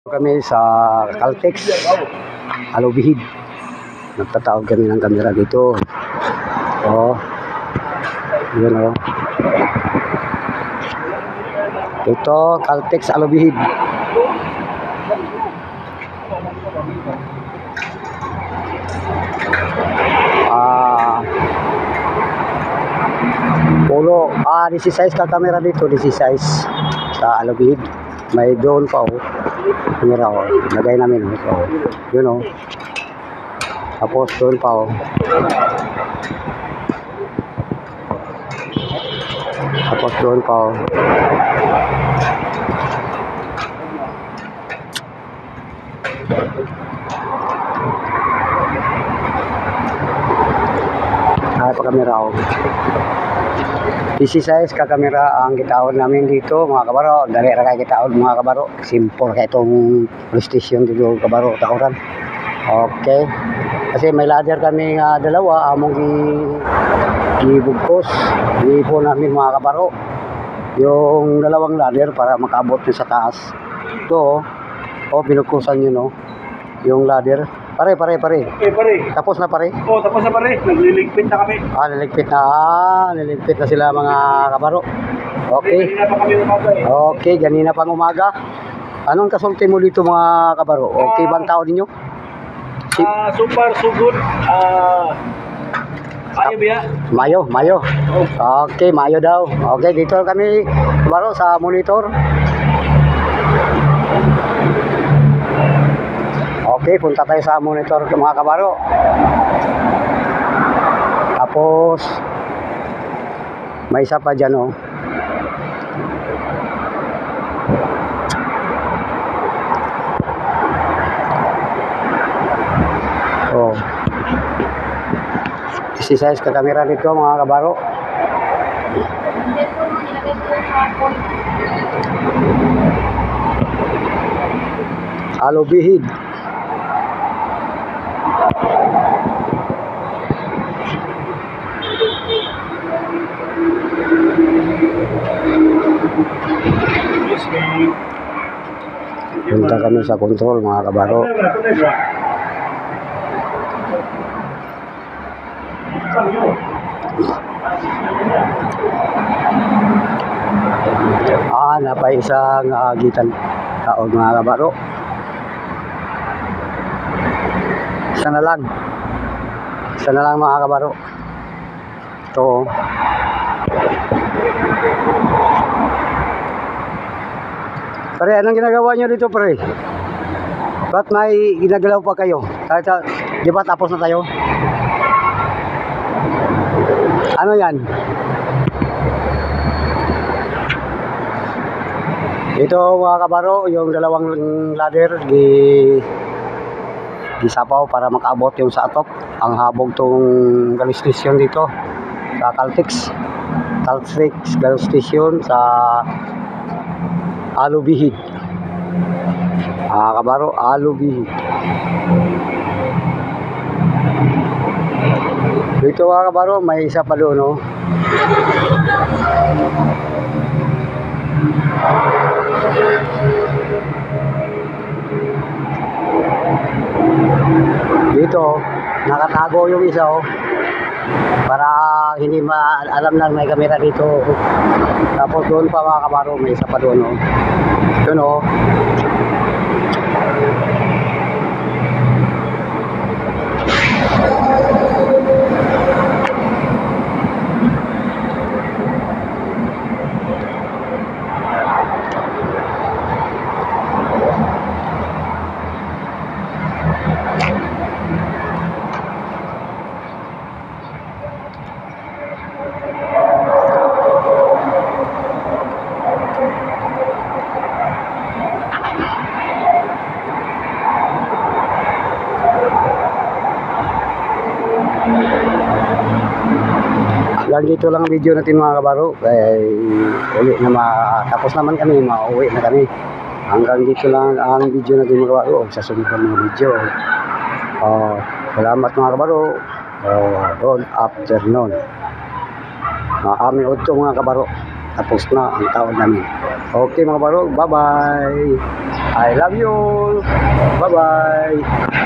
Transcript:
Kami sa Caltex, Alubihid. Nagtatawag kami ng kamera dito. Oh, yun oh. Ito, Caltex, Alubihid. Polo, 16 ka kamera dito, 16 sa Alubihid. May doon pa oh. Kamera oh, lagay namin oh. So, yun oh. Tapos doon pa oh. Tapos doon pa oh. Ay pa kamera oh. 16 ka kamera ang kitaon namin dito mga kabaro. Dali ra kay kitaon mga kabaro. Simple kay itong police station dito kabaro tauran. Okay. Kasi may ladder kami nga dalawa among gibugkos. Ipo namin mga kabaro. Yung dalawang ladder para makaabot sa taas. Ito oh, binugkusan yun oh. Yung ladder. Pare. Okay, pare. Tapos na pare? Oo, tapos na pare. Nagliligpit na kami. Niligpit na. Niligpit na sila mga kabaro. Okay. Kanina pa kami umaga eh. Okay, ganina pang umaga. Anong kasulti mo dito mga kabaro? Okay bang tao ninyo? So far, so good. Ayaw biya. Mayo. Okay, Mayo daw. Okay, dito kami kabaro sa monitor. Okay, punta tayo sa monitor mga kabaro. Tapos may isa pa dyan oh. Oh. 16 ka kamera dito mga kabaro. Alubihid. Punta kami sa control mga kabaro. Napay isang agitan taon mga kabaro. Isa na lang mga kabaro. Ito pare, anong ginagawa nyo dito pare? Ba't may ginagalaw pa kayo? Kahit di ba tapos na tayo? Ano yan? Ito mga kabaro, yung dalawang ladder gisapaw para makaabot yung sa atop. Ang habog tong gas station dito sa Caltex gas station sa Alubihid. Kabaro, Alubihid. Dito mga kabaro, may isa pa doon no. Dito nakatago yung isa oh. Para hindi alam na may kamera dito. Tapos doon pa mga kabaro, may isa pa doon oh. Yun oh. Hanggang dito lang ang video natin mga kabaro. Uli na tapos naman kami, mauwi na kami. Hanggang dito lang ang video natin mga kabaro. Sa sunod ng video. Salamat mga kabaro. Good afternoon. Aming udto mga kabaro. Tapos na ang taon namin. Okay mga kabaro, bye bye. I love you. Bye-bye.